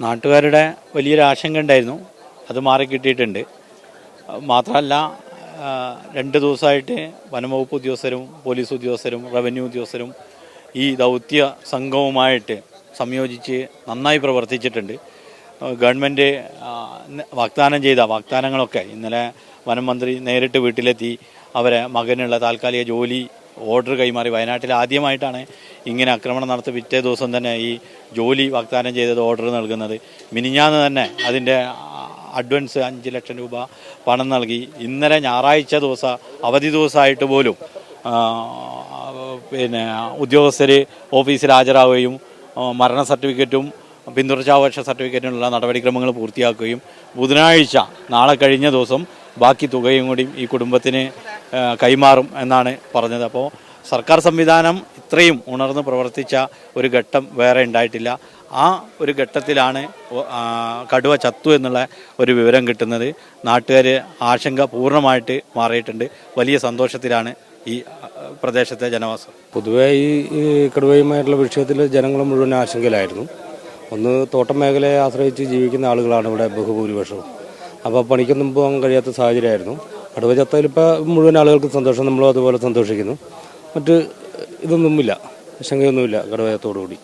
നാട്ടുകാരുടെ വലിയൊരു ആശങ്ക ഉണ്ടായിരുന്നു, അത് മാറിക്കിട്ടിയിട്ടുണ്ട്. മാത്രമല്ല, 2 ദിവസമായിട്ട് വനംവകുപ്പ് ഉദ്യോഗസ്ഥരും പോലീസ് ഉദ്യോഗസ്ഥരും റവന്യൂ ഉദ്യോഗസ്ഥരും ഈ ദൗത്യ സംഘവുമായിട്ട് സംയോജിച്ച് നന്നായി പ്രവർത്തിച്ചിട്ടുണ്ട്. ഗവൺമെൻറ് വാഗ്ദാനം ചെയ്ത വാഗ്ദാനങ്ങളൊക്കെ ഇന്നലെ വനം മന്ത്രി നേരിട്ട് വീട്ടിലെത്തി അവരെ മകനുള്ള താൽക്കാലിക ജോലി ഓർഡർ കൈമാറി. വയനാട്ടിൽ ആദ്യമായിട്ടാണ് ഇങ്ങനെ ആക്രമണം നടത്തി പിറ്റേ ദിവസം തന്നെ ഈ ജോലി വാഗ്ദാനം ചെയ്തത് ഓർഡർ നൽകുന്നത്. മിനിഞ്ഞാന്ന് തന്നെ അതിൻ്റെ അഡ്വാൻസ് 5 ലക്ഷം രൂപ പണം നൽകി. ഇന്നലെ ഞായറാഴ്ച അവധി ദിവസമായിട്ട് പോലും ഉദ്യോഗസ്ഥർ ഓഫീസിൽ ഹാജരാവുകയും മരണ സർട്ടിഫിക്കറ്റും പിന്തുടർച്ചാവകാശ സർട്ടിഫിക്കറ്റിനുള്ള നടപടിക്രമങ്ങൾ പൂർത്തിയാക്കുകയും ബുധനാഴ്ച നാളെ കഴിഞ്ഞ ദിവസം ബാക്കി തുകയും കൂടി ഈ കുടുംബത്തിന് കൈമാറും എന്നാണ് പറഞ്ഞത്. അപ്പോൾ സർക്കാർ സംവിധാനം ഇത്രയും ഉണർന്ന് പ്രവർത്തിച്ച ഒരു ഘട്ടം വേറെ ഉണ്ടായിട്ടില്ല. ആ ഒരു ഘട്ടത്തിലാണ് കടുവ ചത്തു എന്നുള്ള ഒരു വിവരം കിട്ടുന്നത്. നാട്ടുകാർ ആശങ്ക പൂർണ്ണമായിട്ട് മാറിയിട്ടുണ്ട്. വലിയ സന്തോഷത്തിലാണ് ഈ പ്രദേശത്തെ ജനവാസം. പൊതുവേ ഈ കടുവയുമായിട്ടുള്ള വിഷയത്തിൽ ജനങ്ങൾ മുഴുവൻ ആശങ്കയിലായിരുന്നു. ഒന്ന്, തോട്ടം മേഖലയെ ആശ്രയിച്ച് ജീവിക്കുന്ന ആളുകളാണ് ഇവിടെ ബഹുഭൂരിപക്ഷവും. അപ്പോൾ പണിക്കൊന്നും പോകാൻ കഴിയാത്ത സാഹചര്യമായിരുന്നു. കടുവ ചത്തയിൽ ഇപ്പോൾ മുഴുവൻ ആളുകൾക്ക് സന്തോഷം, നമ്മളും അതുപോലെ സന്തോഷിക്കുന്നു. മറ്റ് ഇതൊന്നുമില്ല, ആശങ്കയൊന്നുമില്ല കടുവ ചത്തോടുകൂടി.